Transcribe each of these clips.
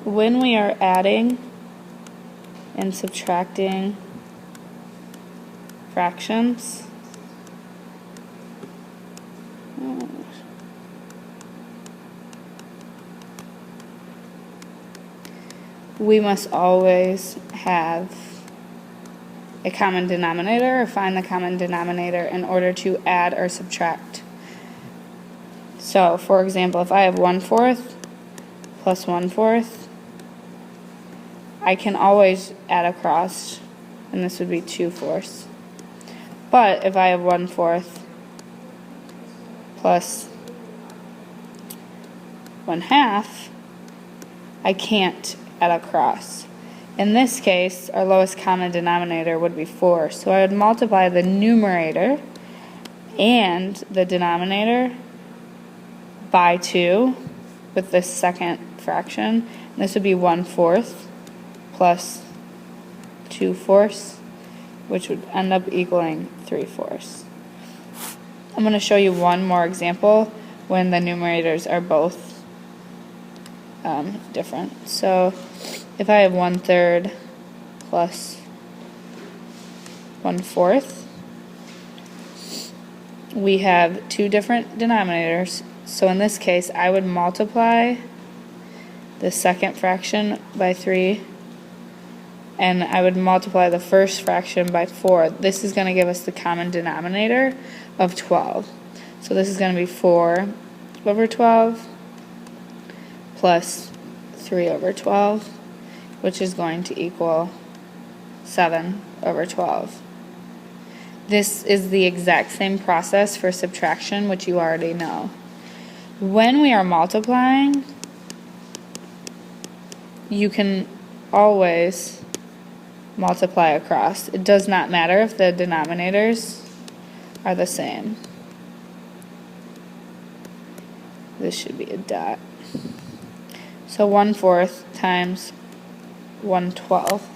when we are adding and subtracting fractions, we must always have a common denominator or find the common denominator in order to add or subtract. So, for example, if I have 1/4 plus 1/4, I can always add across, and this would be 2/4. But if I have 1/4 plus 1/2, I can't add across. In this case, our lowest common denominator would be 4. So I would multiply the numerator and the denominator by 2 with the second fraction. And this would be 1/4 plus 2/4, which would end up equaling 3/4. I'm going to show you one more example when the numerators are both different. So if I have 1/3 plus 1/4, we have two different denominators. So in this case, I would multiply the second fraction by 3, and I would multiply the first fraction by 4. This is going to give us the common denominator of 12. So this is going to be 4/12 plus 3/12, which is going to equal 7/12. This is the exact same process for subtraction, which you already know. When we are multiplying, you can always multiply across. It does not matter if the denominators are the same. This should be a dot. So 1/4 times 1/12.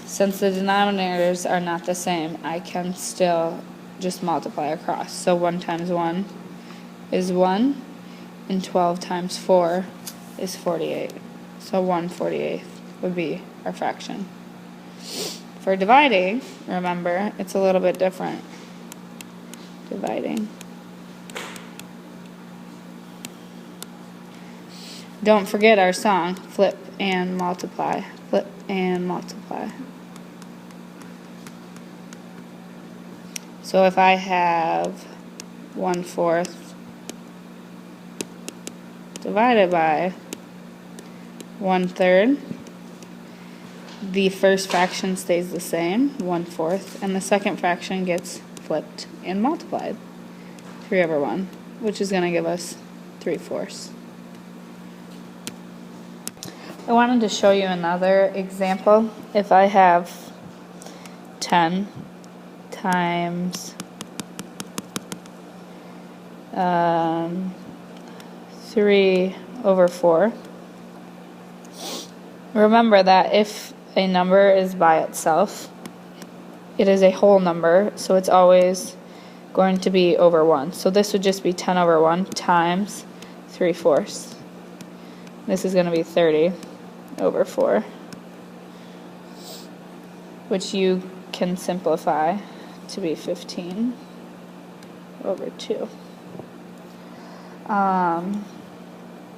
Since the denominators are not the same, I can still just multiply across. So 1 times 1 is 1, and 12 times 4 is 48. So 1/48 would be our fraction. For dividing, remember, it's a little bit different. Dividing. Don't forget our song, flip and multiply, flip and multiply. So if I have 1/4 divided by 1/3, the first fraction stays the same, 1/4, and the second fraction gets flipped and multiplied, 3/1, which is going to give us 3/4. I wanted to show you another example. If I have 10 times 3/4, remember that if a number is by itself, it is a whole number, so it's always going to be over 1. So this would just be 10/1 times 3/4. This is going to be 30/4, which you can simplify to be 15/2.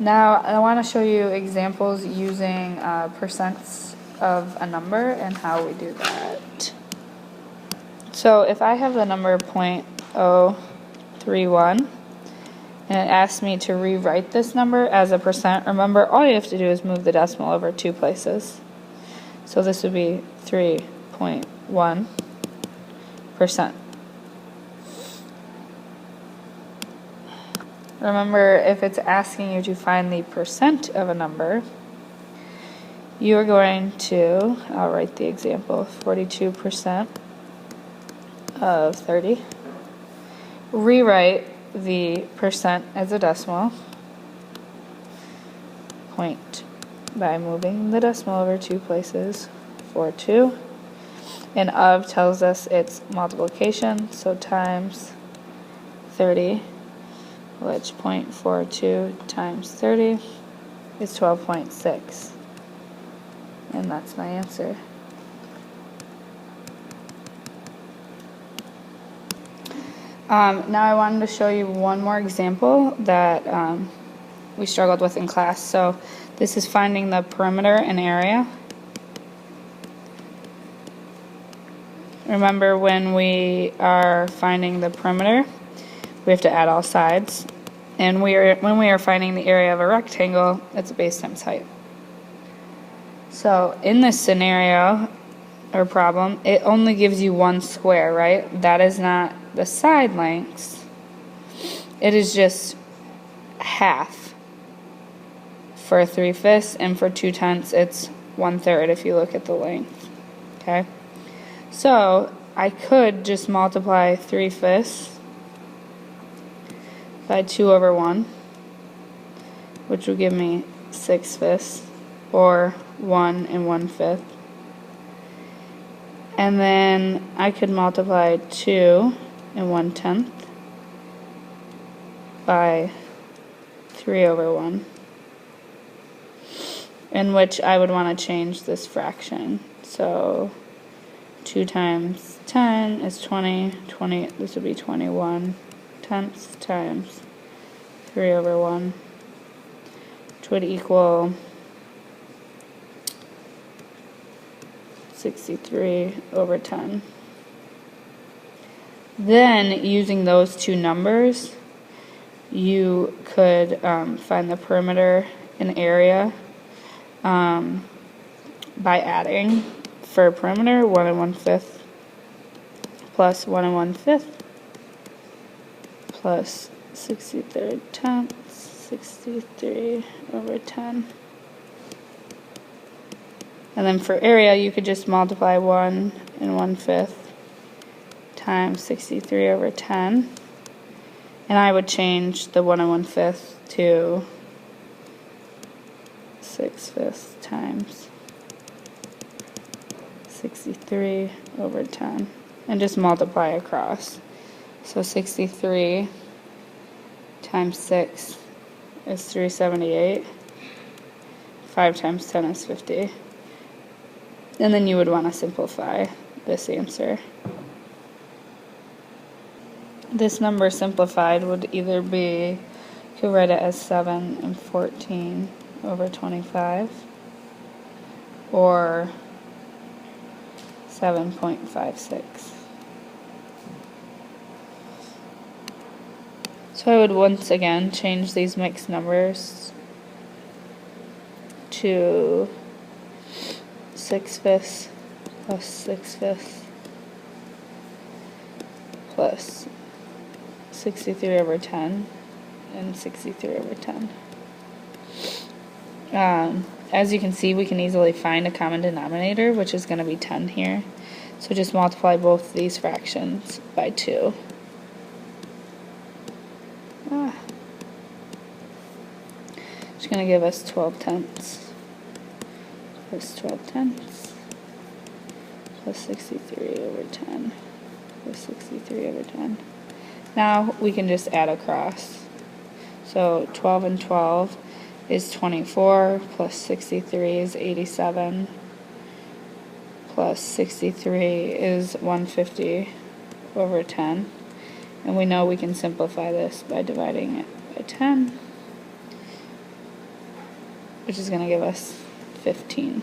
Now I want to show you examples using percents of a number and how we do that. So if I have the number 0.031 and it asks me to rewrite this number as a percent, remember all you have to do is move the decimal over 2 places. So this would be 3.1%. Remember, if it's asking you to find the percent of a number, you are going to, I'll write the example, 42% of 30. Rewrite the percent as a decimal point by moving the decimal over 2 places, 42. And of tells us it's multiplication, so times 30, which 0.42 times 30 is 12.6. And that's my answer. Now I wanted to show you one more example that we struggled with in class. So this is finding the perimeter and area. Remember, when we are finding the perimeter, we have to add all sides. And when we are finding the area of a rectangle, it's base times height. So in this scenario or problem, it only gives you one square, right? That is not the side lengths. It is just half for 3/5, and for 2/10 it's 1/3 if you look at the length. Okay? So I could just multiply 3/5 by 2/1, which will give me 6/5, or 1 1/5. And then I could multiply 2 1/10 by 3/1, in which I would want to change this fraction. So 2 times 10 is 20, this would be 21/10 times 3/1, which would equal 63/10. Then, using those two numbers, you could find the perimeter and area by adding, for perimeter, 1 1/5 plus 1 1/5 plus 63/10, 63/10. And then for area, you could just multiply 1 1/5 times 63/10. And I would change the 1 1/5 to 6/5 times 63/10. And just multiply across. So 63 times 6 is 378. 5 times 10 is 50. And then you would want to simplify this answer. This number simplified would either be, you could write it as 7 14/25, or 7.56. So I would once again change these mixed numbers to 6/5 plus 6/5 plus 63/10 and 63/10. As you can see, we can easily find a common denominator, which is going to be 10 here. So just multiply both these fractions by 2. It's going to give us 12/10 plus 12/10 plus 63/10 plus 63/10. Now we can just add across. So 12 and 12 is 24, plus 63 is 87, plus 63 is 150/10. And we know we can simplify this by dividing it by 10, which is going to give us 15.